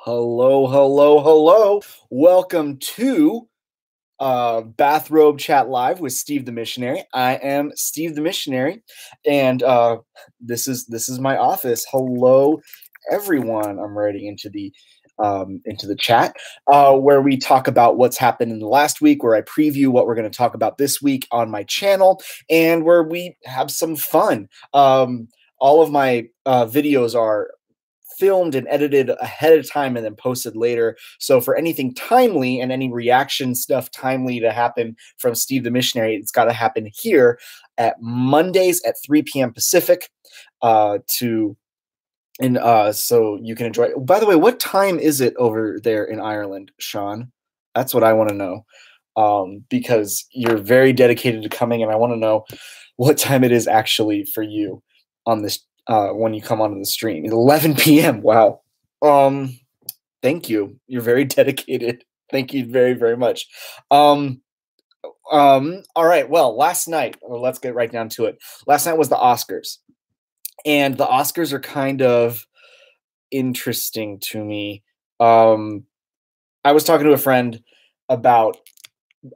Hello, hello, hello. Welcome to Bathrobe Chat Live with Steve the Missionary. I am Steve the Missionary, and this is my office. Hello, everyone. I'm writing into the chat where we talk about what's happened in the last week, where I preview what we're going to talk about this week on my channel, and where we have some fun. All of my videos are filmed and edited ahead of time and then posted later. So for anything timely and any reaction stuff timely to happen from Steve the Missionary, it's got to happen here at Mondays at 3 p.m. Pacific. So you can enjoy it. By the way, what time is it over there in Ireland, Sean? That's what I want to know. Because you're very dedicated to coming, and I want to know what time it is actually for you on this when you come onto the stream. It's 11 p.m. Wow. Thank you. You're very dedicated. Thank you very, very much. All right. Well, last night, or let's get right down to it. Last night was the Oscars. And the Oscars are kind of interesting to me. I was talking to a friend about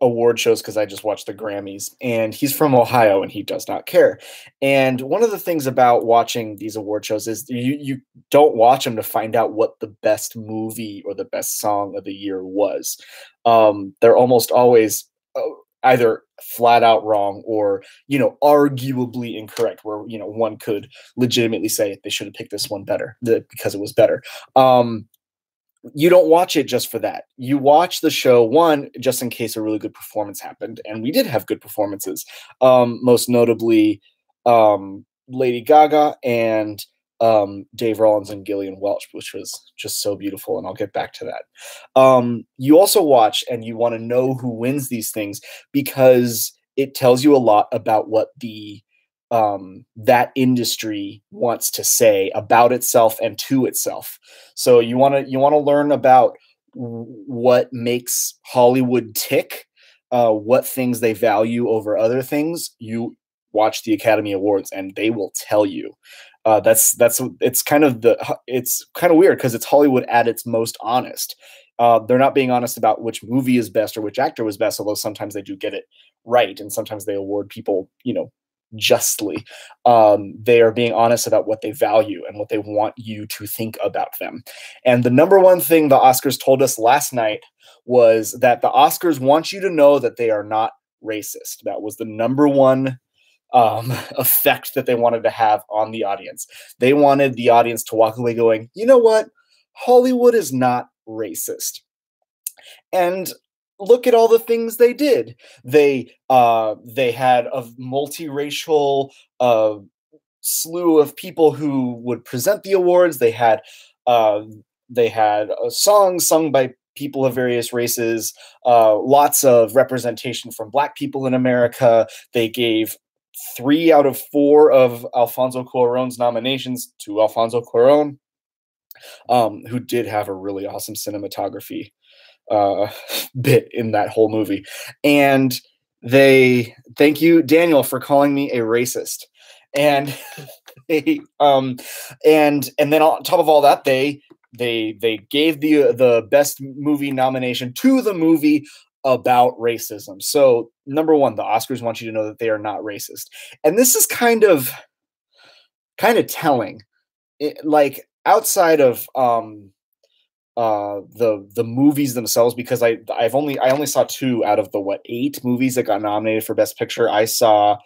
award shows because I just watched the Grammys, and he's from Ohio and he does not care. And one of the things about watching these award shows is you don't watch them to find out what the best movie or the best song of the year was. They're almost always either flat out wrong or, arguably incorrect, where, one could legitimately say they should have picked this one better because it was better. You don't watch it just for that. You watch the show, one, just in case a really good performance happened. And we did have good performances. Most notably, Lady Gaga and Dave Rollins and Gillian Welch, which was just so beautiful. And I'll get back to that. You also watch and you want to know who wins these things because it tells you a lot about what that industry wants to say about itself and to itself. So you want to learn about what makes Hollywood tick, what things they value over other things. You watch the Academy Awards and they will tell you. It's kind of weird because it's Hollywood at its most honest. They're not being honest about which movie is best or which actor was best, although sometimes they do get it right and sometimes they award people, justly. They are being honest about what they value and what they want you to think about them. And the number one thing the Oscars told us last night was that the Oscars want you to know that they are not racist. That was the number one effect that they wanted to have on the audience. They wanted the audience to walk away going, you know what? Hollywood is not racist. And look at all the things they did. They had a multiracial slew of people who would present the awards. They had songs sung by people of various races, lots of representation from Black people in America. They gave 3 out of 4 of Alfonso Cuarón's nominations to Alfonso Cuarón, who did have a really awesome cinematography bit in that whole movie. And thank you, Daniel, for calling me a racist. And and then on top of all that, they gave the best movie nomination to the movie about racism. So number one, the Oscars want you to know that they are not racist. And this is kind of telling. Like outside of the movies themselves, because I only saw 2 out of the 8 movies that got nominated for Best Picture. I saw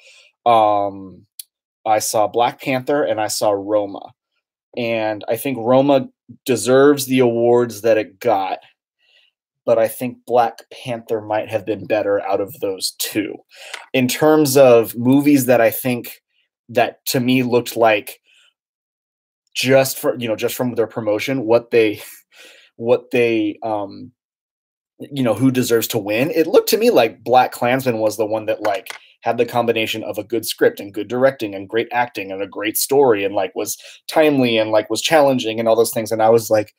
Black Panther and I saw Roma, and I think Roma deserves the awards that it got, but I think Black Panther might have been better out of those 2 in terms of movies that I think that to me looked like just from their promotion, what they who deserves to win. It looked to me like BlacKkKlansman was the one that had the combination of a good script and good directing and great acting and a great story and was timely and was challenging and all those things. And I was like,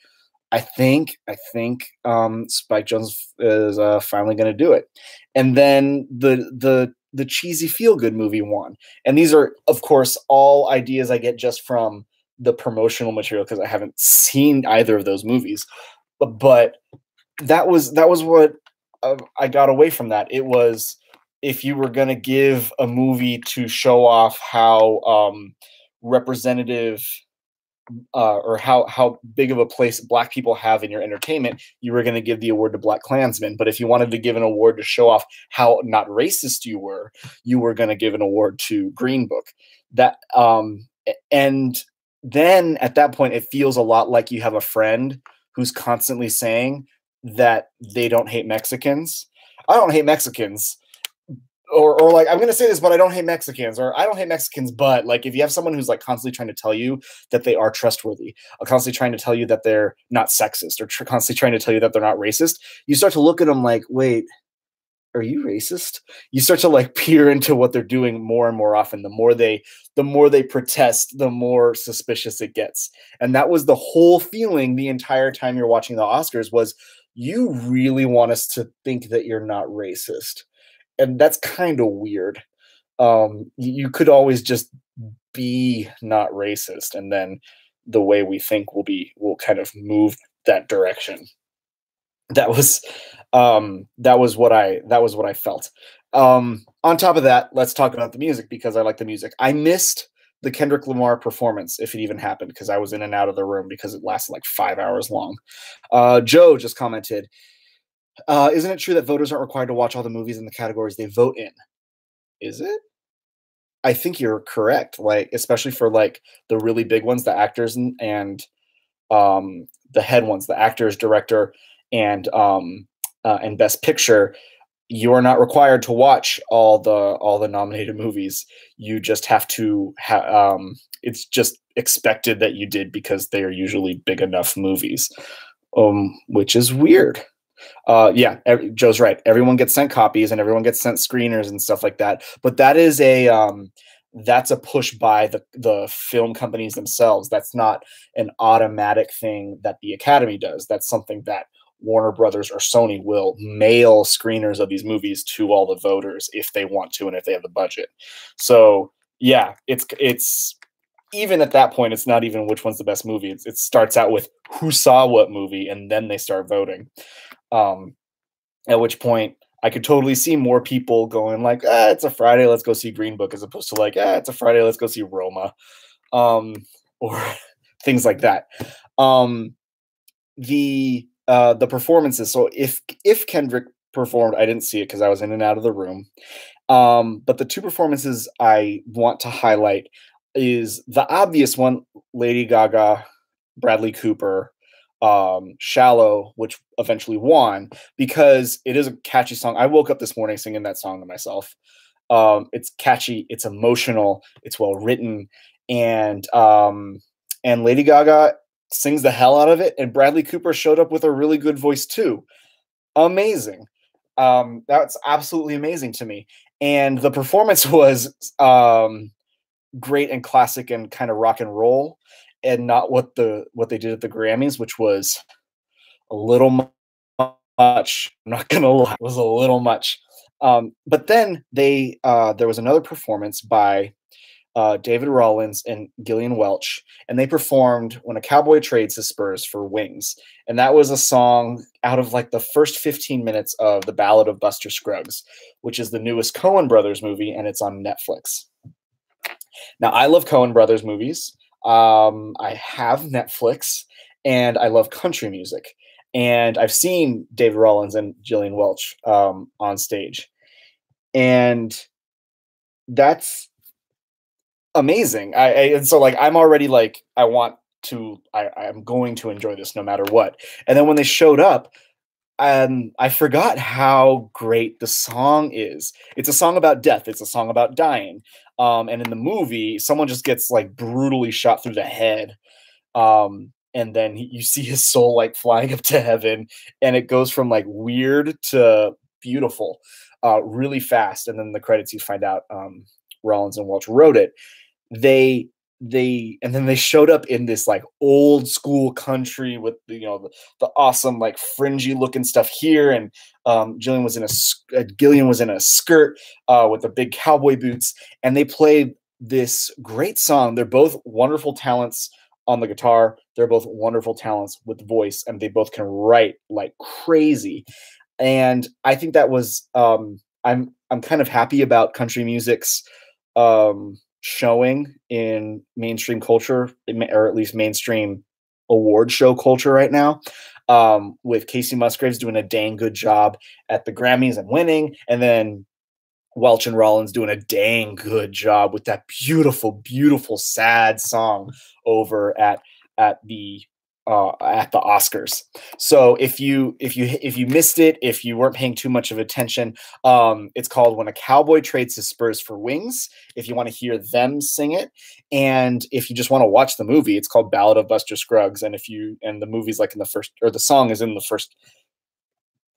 I think Spike Jonze is finally going to do it. And then the cheesy feel good movie won. And these are, of course, all ideas I get just from the promotional material because I haven't seen either of those movies. but that was what I got away from that. It was, if you were going to give a movie to show off how representative or how big of a place Black people have in your entertainment, you were going to give the award to Black Klansman. But if you wanted to give an award to show off how not racist you were going to give an award to Green Book. That and then at that point, it feels a lot like you have a friend who's constantly saying that they don't hate Mexicans. I don't hate Mexicans. Or like, I'm going to say this, but I don't hate Mexicans, or I don't hate Mexicans, but like, if you have someone who's like constantly trying to tell you that they are trustworthy, or constantly trying to tell you that they're not sexist, or constantly trying to tell you that they're not racist, you start to look at them like, wait, are you racist? You start to like peer into what they're doing more and more often. The more they protest, the more suspicious it gets. And that was the whole feeling the entire time you're watching the Oscars, was you really want us to think that you're not racist. And that's kind of weird. You could always just be not racist, and then the way we think will kind of move that direction. That was what I felt. On top of that, let's talk about the music, because I like the music. I missed the Kendrick Lamar performance, if it even happened, because I was in and out of the room because it lasted like 5 hours long. Joe just commented, isn't it true that voters aren't required to watch all the movies in the categories they vote in? Is it? I think you're correct. Like, especially for like the really big ones, the actors and the head ones, the actors, director, and Best Picture, you are not required to watch all the nominated movies. You just have to it's just expected that you did, because they are usually big enough movies, which is weird. Yeah, Joe's right. Everyone gets sent copies, and everyone gets sent screeners and stuff like that. But that is that's a push by the film companies themselves. That's not an automatic thing that the Academy does. That's something that Warner Brothers or Sony will mail screeners of these movies to all the voters if they want to, and if they have the budget. So yeah, it's even at that point, it's not even which one's the best movie. It starts out with who saw what movie, and then they start voting. At which point I could totally see more people going like, it's a Friday, let's go see Green Book, as opposed to like, it's a Friday, let's go see Roma, or things like that. The performances. So if Kendrick performed, I didn't see it because I was in and out of the room. But the two performances I want to highlight is the obvious one, Lady Gaga, Bradley Cooper, Shallow, which eventually won, because it is a catchy song. I woke up this morning singing that song to myself. It's catchy, it's emotional, it's well written, and Lady Gaga sings the hell out of it, and Bradley Cooper showed up with a really good voice too. Amazing. That's absolutely amazing to me. And the performance was great and classic and kind of rock and roll, and not what they did at the Grammys, which was a little much. I'm not gonna lie, it was a little much. But then there was another performance by David Rawlins and Gillian Welch, and they performed "When a Cowboy Trades His Spurs for Wings," and that was a song out of like the first 15 minutes of The Ballad of Buster Scruggs, which is the newest Coen Brothers movie, and it's on Netflix. Now, I love Coen Brothers movies. I have Netflix, and I love country music. And I've seen David Rawlins and Gillian Welch on stage. And that's amazing. And so like, I'm already like, I'm going to enjoy this no matter what. And then when they showed up, I forgot how great the song is. It's a song about death. It's a song about dying. And in the movie, someone just gets like brutally shot through the head. And then you see his soul like flying up to heaven, and it goes from like weird to beautiful, really fast. And then the credits, you find out Rollins and Welch wrote it. And then they showed up in this like old school country with the awesome like fringy looking stuff here, and Gillian was in a skirt with the big cowboy boots, and they played this great song. They're both wonderful talents on the guitar. They're both wonderful talents with voice, and they both can write like crazy. And I think that was I'm kind of happy about country music's showing in mainstream culture, or at least mainstream award show culture right now. With Casey Musgraves doing a dang good job at the Grammys and winning, and then Welch and Rollins doing a dang good job with that beautiful, beautiful, sad song over at the Oscars. So if you missed it, if you weren't paying too much of attention, it's called "When a Cowboy Trades His Spurs for Wings." If you want to hear them sing it, and if you just want to watch the movie, it's called "Ballad of Buster Scruggs." And the movie's like in the first, or the song is in the first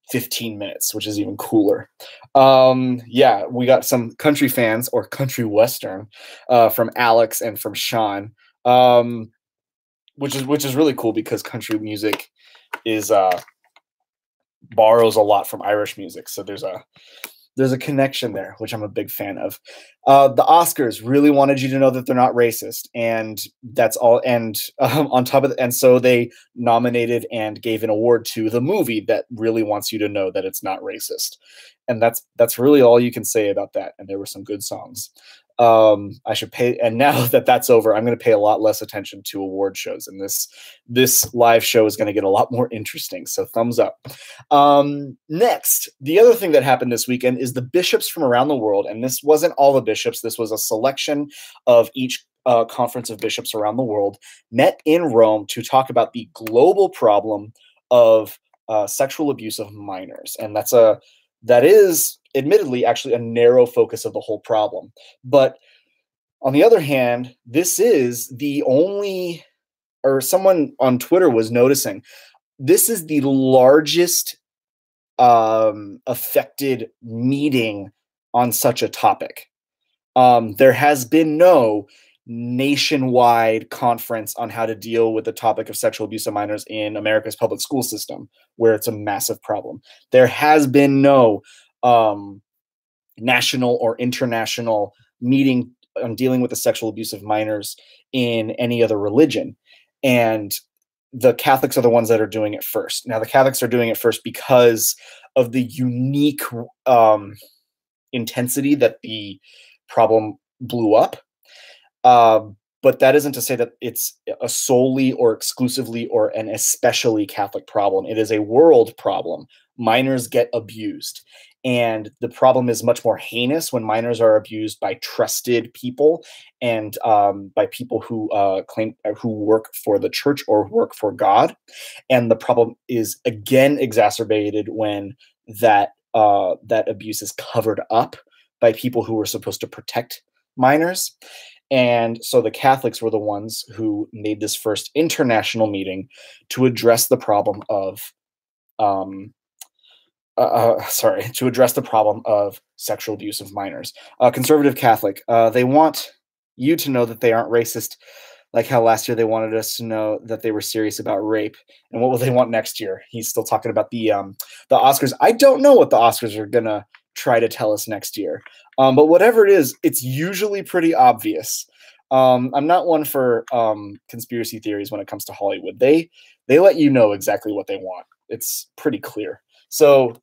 15 minutes, which is even cooler. Yeah, we got some country fans, or country western, from Alex and from Sean, which is really cool because country music is borrows a lot from Irish music. So there's a connection there, which I'm a big fan of. The Oscars really wanted you to know that they're not racist, and that's all. And on top of and so they nominated and gave an award to the movie that really wants you to know that it's not racist. And that's really all you can say about that. And there were some good songs. I should pay, and now that that's over, I'm going to pay a lot less attention to award shows, and this live show is going to get a lot more interesting. So thumbs up. Next, the other thing that happened this weekend is the bishops from around the world, and this wasn't all the bishops. This was a selection of each conference of bishops around the world met in Rome to talk about the global problem of sexual abuse of minors, and that is admittedly actually a narrow focus of the whole problem. But on the other hand, this is the only, or someone on Twitter was noticing, this is the largest affected meeting on such a topic. There has been no nationwide conference on how to deal with the topic of sexual abuse of minors in America's public school system, where it's a massive problem. There has been no national or international meeting on dealing with the sexual abuse of minors in any other religion. And the Catholics are the ones that are doing it first. Now, the Catholics are doing it first because of the unique intensity that the problem blew up. But that isn't to say that it's a solely or exclusively or an especially Catholic problem. It is a world problem. Minors get abused. And the problem is much more heinous when minors are abused by trusted people and by people who who work for the church or work for God. And the problem is again exacerbated when that abuse is covered up by people who were supposed to protect minors. And so the Catholics were the ones who made this first international meeting to address the problem of to address the problem of sexual abuse of minors. Conservative Catholic, they want you to know that they aren't racist, like how last year they wanted us to know that they were serious about rape. And what will they want next year? He's still talking about the Oscars. I don't know what the Oscars are gonna try to tell us next year. But whatever it is, it's usually pretty obvious. I'm not one for conspiracy theories when it comes to Hollywood. They let you know exactly what they want. It's pretty clear. So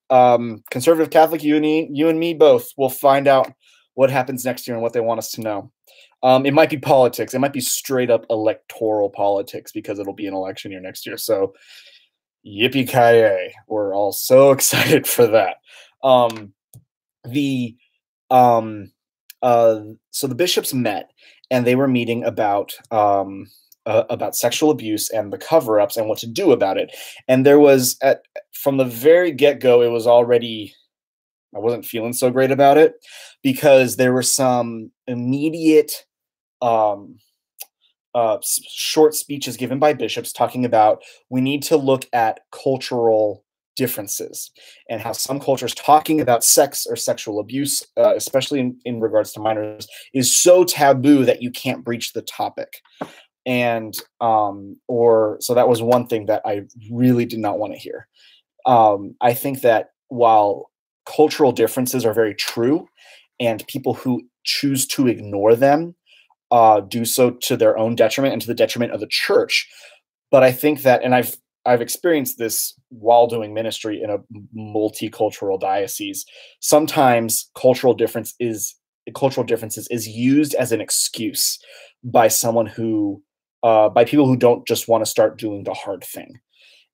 conservative Catholic, you and me both will find out what happens next year and what they want us to know. It might be politics. It might be straight up electoral politics because it'll be an election year next year. So yippee-ki-yay. We're all so excited for that. So the bishops met and they were meeting about sexual abuse and the cover-ups and what to do about it. And there was from the very get-go, it was already, I wasn't feeling so great about it because there were some immediate short speeches given by bishops talking about we need to look at cultural differences and how some cultures talking about sex or sexual abuse, especially in regards to minors, is so taboo that you can't breach the topic. And so that was one thing that I really did not want to hear. I think that while cultural differences are very true and people who choose to ignore them do so to their own detriment and to the detriment of the church. But I think that, and I've experienced this while doing ministry in a multicultural diocese. Sometimes cultural differences is used as an excuse by someone who by people who don't just want to start doing the hard thing,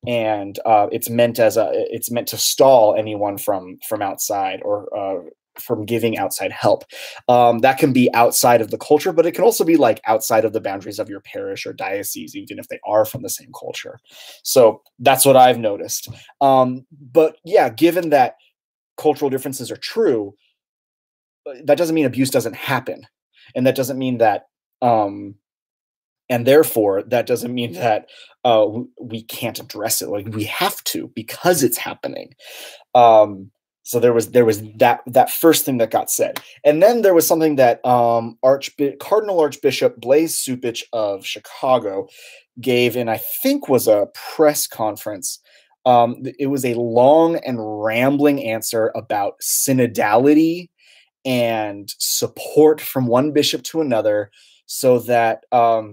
and it's meant to stall anyone from outside, or from giving outside help. That can be outside of the culture, but it can also be like outside of the boundaries of your parish or diocese, even if they are from the same culture. So that's what I've noticed. But yeah, given that cultural differences are true, that doesn't mean abuse doesn't happen. And that doesn't mean that, and therefore that doesn't mean that we can't address it. Like, we have to, because it's happening. So there was that first thing that got said, and then there was something that Cardinal Archbishop Blaise Cupich of Chicago gave, and I think was a press conference. It was a long and rambling answer about synodality and support from one bishop to another, so that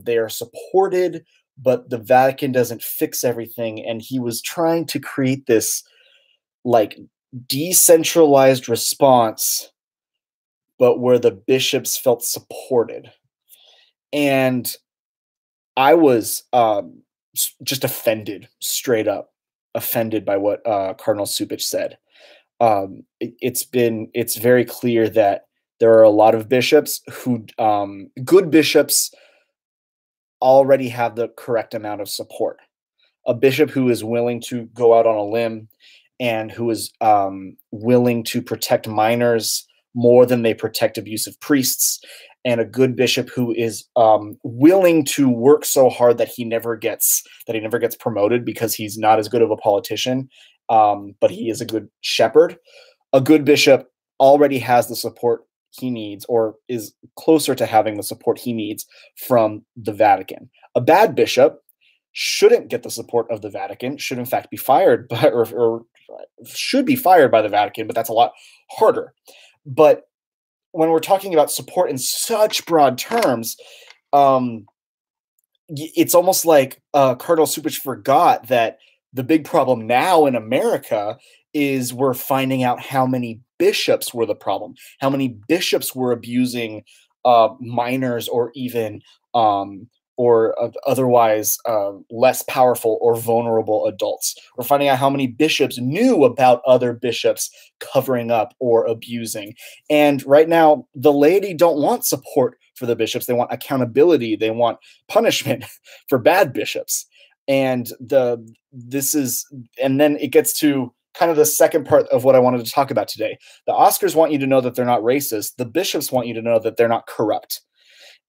they are supported, but the Vatican doesn't fix everything. And he was trying to create this like decentralized response, but where the bishops felt supported. And I was just offended, straight up offended by what Cardinal Cupich said. It's very clear that there are a lot of bishops who, good bishops, already have the correct amount of support. A bishop who is willing to go out on a limb and who is willing to protect minors more than they protect abusive priests, and a good bishop who is willing to work so hard that he never gets promoted because he's not as good of a politician, but he is a good shepherd. A good bishop already has the support he needs, or is closer to having the support he needs from the Vatican. A bad bishop shouldn't get the support of the Vatican, should in fact be fired by, or should be fired by the Vatican, but that's a lot harder. But when we're talking about support in such broad terms, it's almost like Cardinal Cupich forgot that the big problem now in America is we're finding out how many bishops were the problem, how many bishops were abusing minors, or even otherwise less powerful or vulnerable adults. We're finding out how many bishops knew about other bishops covering up or abusing. And right now, the laity don't want support for the bishops. They want accountability. They want punishment for bad bishops. And then it gets to kind of the second part of what I wanted to talk about today. The Oscars want you to know that they're not racist. The bishops want you to know that they're not corrupt.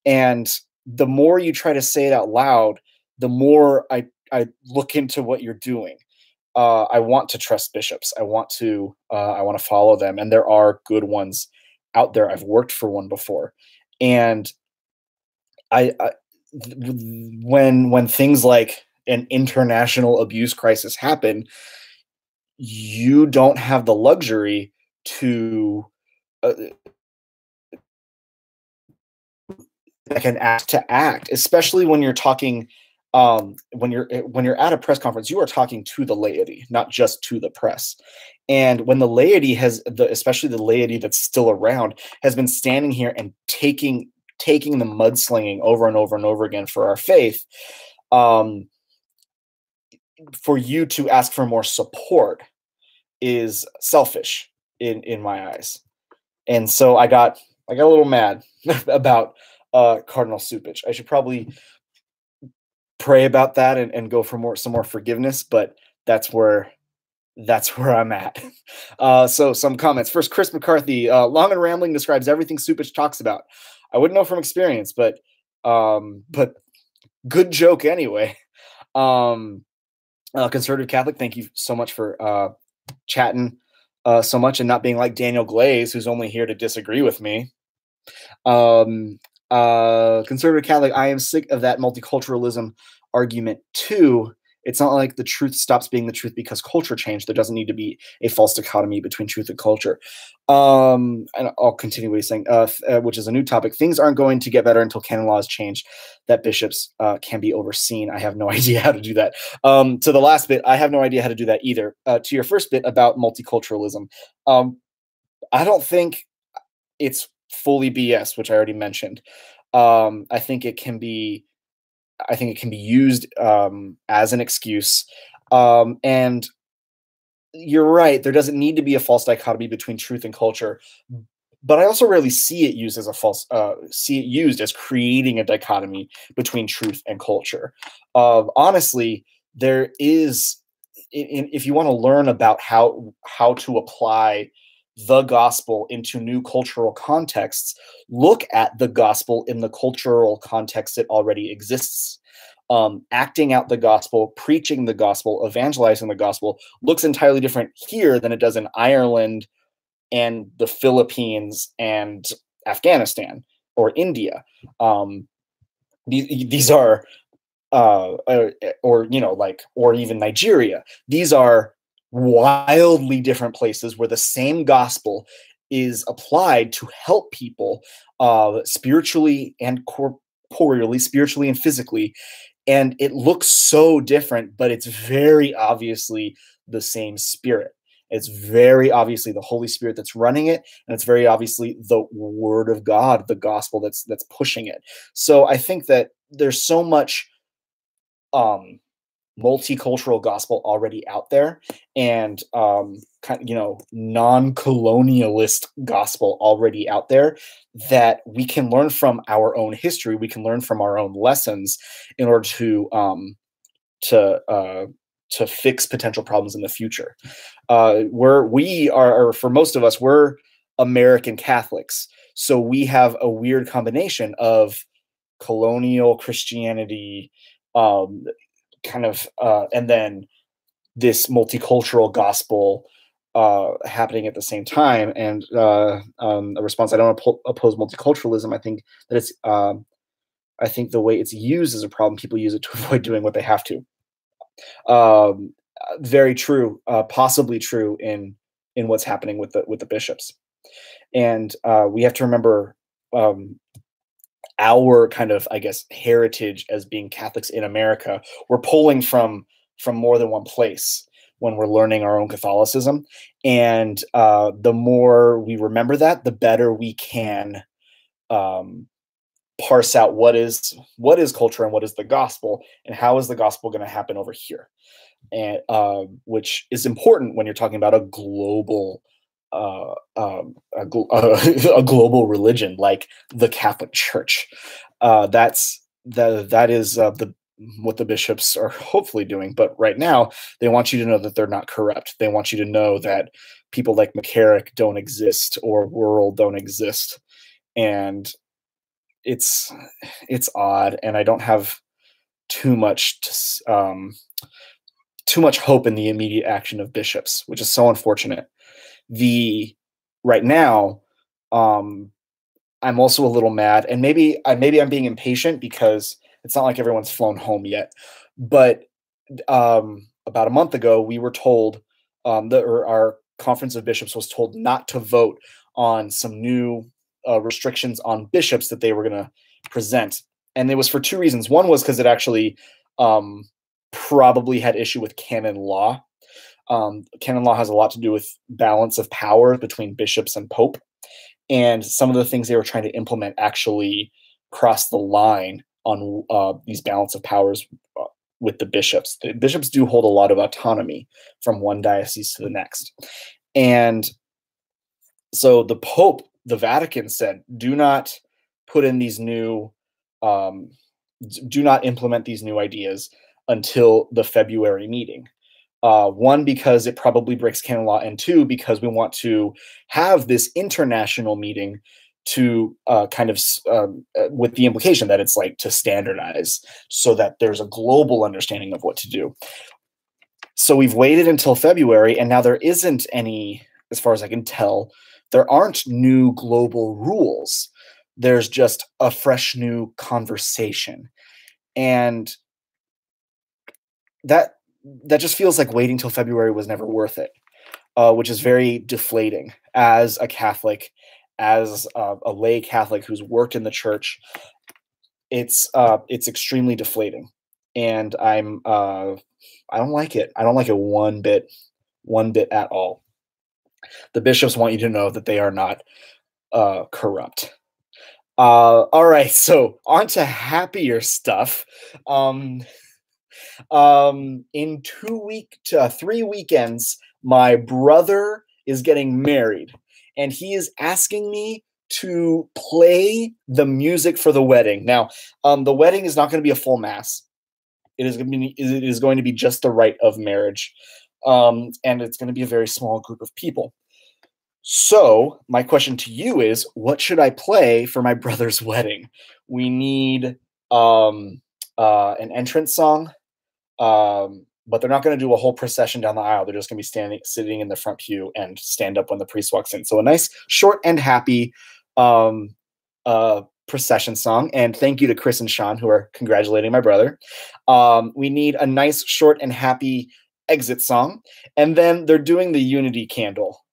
And the more you try to say it out loud, the more I look into what you're doing. I want to trust bishops. I want to follow them, and there are good ones out there. I've worked for one before, and when things like an international abuse crisis happen, you don't have the luxury to act, especially when you're talking, when you're at a press conference. You are talking to the laity, not just to the press. And when the laity especially the laity that's still around, has been standing here and taking the mudslinging over and over and over again for our faith, for you to ask for more support is selfish in my eyes. And so I got a little mad about Cardinal Cupich. I should probably pray about that and go for some more forgiveness, but that's where I'm at. So some comments. First, Chris McCarthy, long and rambling describes everything Cupich talks about. I wouldn't know from experience, but good joke anyway. Conservative Catholic, thank you so much for chatting so much and not being like Daniel Glaze, who's only here to disagree with me. Conservative Catholic, I am sick of that multiculturalism argument too. It's not like the truth stops being the truth because culture changed. There doesn't need to be a false dichotomy between truth and culture. And I'll continue what he's saying, which is a new topic. Things aren't going to get better until canon laws change that bishops can be overseen. I have no idea how to do that. To the last bit, I have no idea how to do that either. To your first bit about multiculturalism, I don't think it's fully BS, which I already mentioned. I think it can be used as an excuse. And you're right, there doesn't need to be a false dichotomy between truth and culture. But I also rarely see it used as used as creating a dichotomy between truth and culture. Honestly, there is, if you want to learn about how to apply the gospel into new cultural contexts, look at the gospel in the cultural context it already exists. Acting out the gospel, preaching the gospel, evangelizing the gospel looks entirely different here than it does in Ireland and the Philippines and Afghanistan or India. These are, or even Nigeria. These are wildly different places where the same gospel is applied to help people spiritually and corporeally, spiritually and physically. And it looks so different, but it's very obviously the same Spirit. It's very obviously the Holy Spirit that's running it, and it's very obviously the Word of God, the gospel that's pushing it. So I think that there's so much multicultural gospel already out there, and non-colonialist gospel already out there, that we can learn from our own history. We can learn from our own lessons in order to fix potential problems in the future. We are, for most of us, we're American Catholics, so we have a weird combination of colonial Christianity, and then this multicultural gospel happening at the same time. And a response: I don't oppose multiculturalism. I think that it's I think the way it's used is a problem. People use it to avoid doing what they have to. Very true, possibly true in what's happening with the bishops. And we have to remember our kind of, I guess, heritage as being Catholics in America. We're pulling from more than one place when we're learning our own Catholicism. And the more we remember that, the better we can parse out what is culture and what is the gospel, and how is the gospel going to happen over here. And which is important when you're talking about a global a global religion like the Catholic Church. That is what the bishops are hopefully doing. But right now, they want you to know that they're not corrupt. They want you to know that people like McCarrick don't exist, or Worrell don't exist. And it's odd, and I don't have too much hope in the immediate action of bishops, which is so unfortunate. Right now, I'm also a little mad, and maybe I'm being impatient because it's not like everyone's flown home yet. But about a month ago, we were told our Conference of Bishops was told not to vote on some new restrictions on bishops that they were going to present, and it was for two reasons. One was because it actually probably had issue with canon law. Canon law has a lot to do with balance of power between bishops and pope, and some of the things they were trying to implement actually crossed the line on these balance of powers with the bishops. The bishops do hold a lot of autonomy from one diocese to the next. And so the Pope, the Vatican, said, do not put in these new, do not implement these new ideas until the February meeting. One, because it probably breaks canon law, and two, because we want to have this international meeting to with the implication that it's like to standardize so that there's a global understanding of what to do. So we've waited until February, and now there isn't any, as far as I can tell, there aren't new global rules. There's just a fresh new conversation. And that just feels like waiting till February was never worth it, which is very deflating as a Catholic, as a lay Catholic who's worked in the church. It's extremely deflating, and I don't like it. I don't like it one bit at all. The bishops want you to know that they are not corrupt. All right, so on to happier stuff. In 3 weekends, my brother is getting married, and he is asking me to play the music for the wedding. Now, the wedding is not going to be a full mass. It is going to be just the rite of marriage, and it's going to be a very small group of people. So my question to you is, what should I play for my brother's wedding? We need an entrance song, but they're not going to do a whole procession down the aisle. They're just going to be sitting in the front pew and stand up when the priest walks in. So a nice, short and happy procession song. And thank you to Chris and Sean, who are congratulating my brother. We need a nice, short and happy exit song. And then they're doing the unity candle.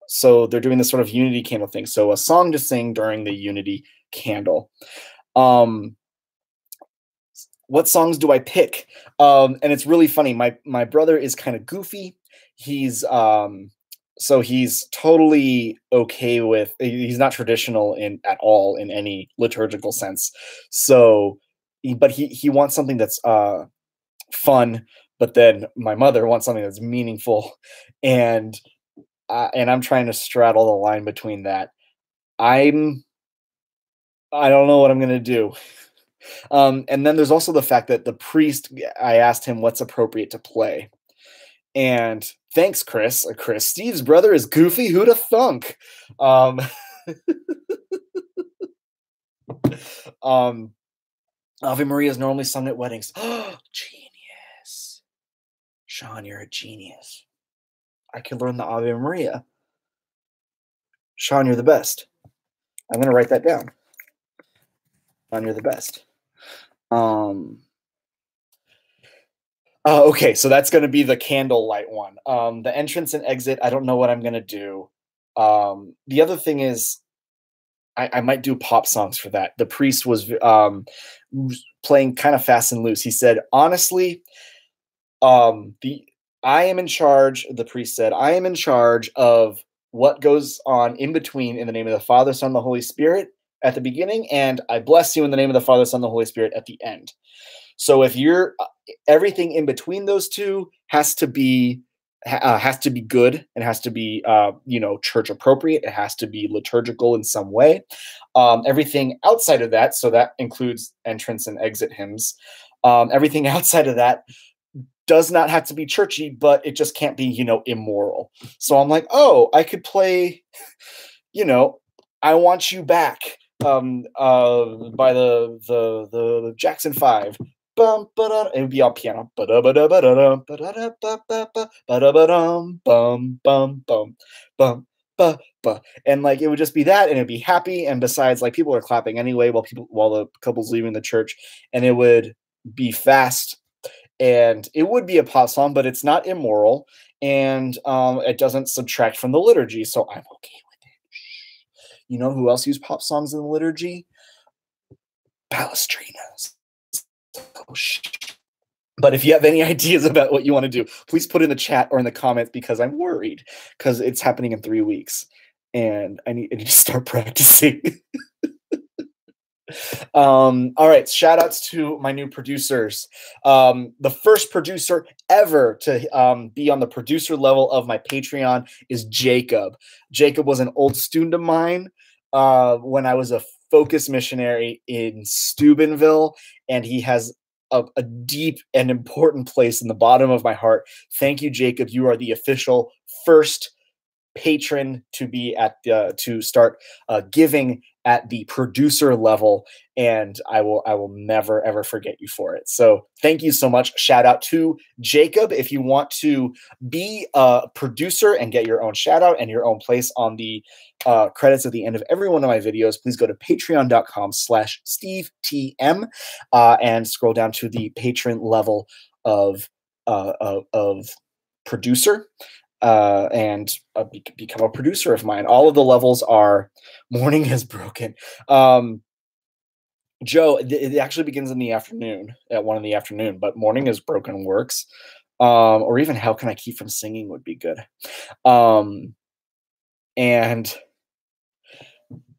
So they're doing this sort of unity candle thing. So a song to sing during the unity candle. What songs do I pick? And it's really funny. My brother is kind of goofy. He's totally okay with, he's not traditional at all in any liturgical sense. So, but he wants something that's fun, but then my mother wants something that's meaningful. And I'm trying to straddle the line between that. I don't know what I'm going to do. And then there's also the fact that the priest, I asked him what's appropriate to play. And thanks, Chris. Steve's brother is goofy. Who'd have thunk? Ave Maria is normally sung at weddings. Oh, genius. Sean, you're a genius. I can learn the Ave Maria. Sean, you're the best. I'm going to write that down. Sean, you're the best. Okay, so that's going to be the candlelight one. The entrance and exit, I don't know what I'm going to do. The other thing is, I might do pop songs for that. The priest was playing kind of fast and loose. He said, honestly, I am in charge, the priest said, I am in charge of what goes on in between in the name of the Father, Son, and the Holy Spirit at the beginning, and I bless you in the name of the Father, Son, and the Holy Spirit at the end. So if you're everything in between those two has to be good and has to be church appropriate. It has to be liturgical in some way. Everything outside of that, so that includes entrance and exit hymns. Everything outside of that does not have to be churchy, but it just can't be, immoral. So I'm like, oh, I could play, I Want You Back by the Jackson 5. It would be all piano. And like it would just be that, and it'd be happy. And besides, like people are clapping anyway while the couple's leaving the church, and it would be fast. And it would be a pop song, but it's not immoral, and it doesn't subtract from the liturgy, so I'm okay with it. You know who else used pop songs in the liturgy? Palestrinas. Oh, but if you have any ideas about what you want to do, please put in the chat or in the comments, because I'm worried, because it's happening in 3 weeks, and I need to start practicing. All right, shout outs to my new producers. The first producer ever to be on the producer level of my Patreon is Jacob. Jacob was an old student of mine when I was a Focus missionary in Steubenville, and he has a deep and important place in the bottom of my heart. Thank you, Jacob. You are the official first patron to be at to start giving at the producer level, and I will never ever forget you for it. So thank you so much. Shout out to Jacob. If you want to be a producer and get your own shout out and your own place on the credits at the end of every one of my videos, please go to patreon.com/SteveTM and scroll down to the patron level of producer. And become a producer of mine. All of the levels are morning is broken. Joe, it actually begins in the afternoon at 1 in the afternoon, but morning is broken works. Or even how can I keep from singing would be good. And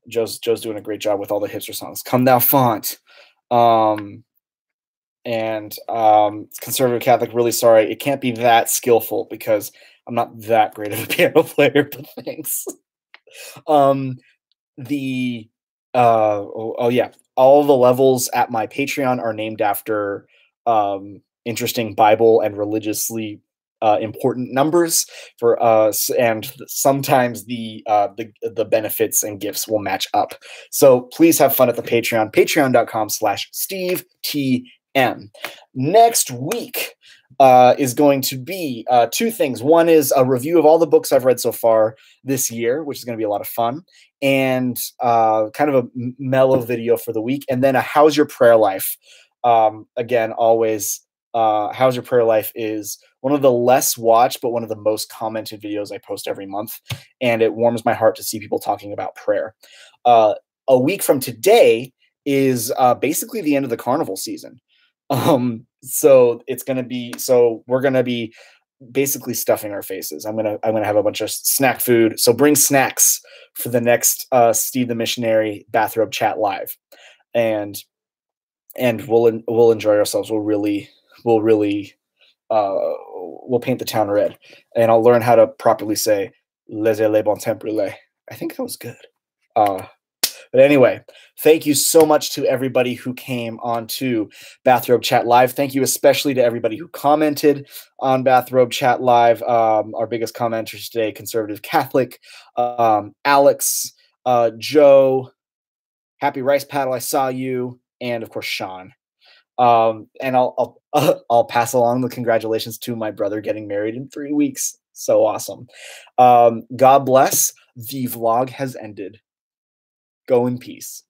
Joe's doing a great job with all the hipster songs. Come Thou Font. And Conservative Catholic, really sorry. It can't be that skillful because I'm not that great of a piano player, but thanks. Oh yeah, all the levels at my Patreon are named after interesting Bible and religiously important numbers for us, and sometimes the benefits and gifts will match up. So please have fun at the Patreon. Patreon.com/SteveTM. Next week is going to be two things. One is a review of all the books I've read so far this year, which is going to be a lot of fun, and kind of a mellow video for the week. And then a How's Your Prayer Life? Again, always, How's Your Prayer Life is one of the less watched, but one of the most commented videos I post every month. And it warms my heart to see people talking about prayer. A week from today is basically the end of the carnival season. So we're going to be basically stuffing our faces. I'm going to have a bunch of snack food. So bring snacks for the next Steve the Missionary Bathrobe Chat Live. And we'll enjoy ourselves. We'll paint the town red, and I'll learn how to properly say laissez les bon temps brûler. I think that was good. But anyway, thank you so much to everybody who came on to Bathrobe Chat Live. Thank you especially to everybody who commented on Bathrobe Chat Live. Our biggest commenters today, Conservative Catholic, Alex, Joe, Happy Rice Paddle, I saw you, and of course Sean. And I'll pass along the congratulations to my brother getting married in 3 weeks. So awesome. God bless. The vlog has ended. Go in peace.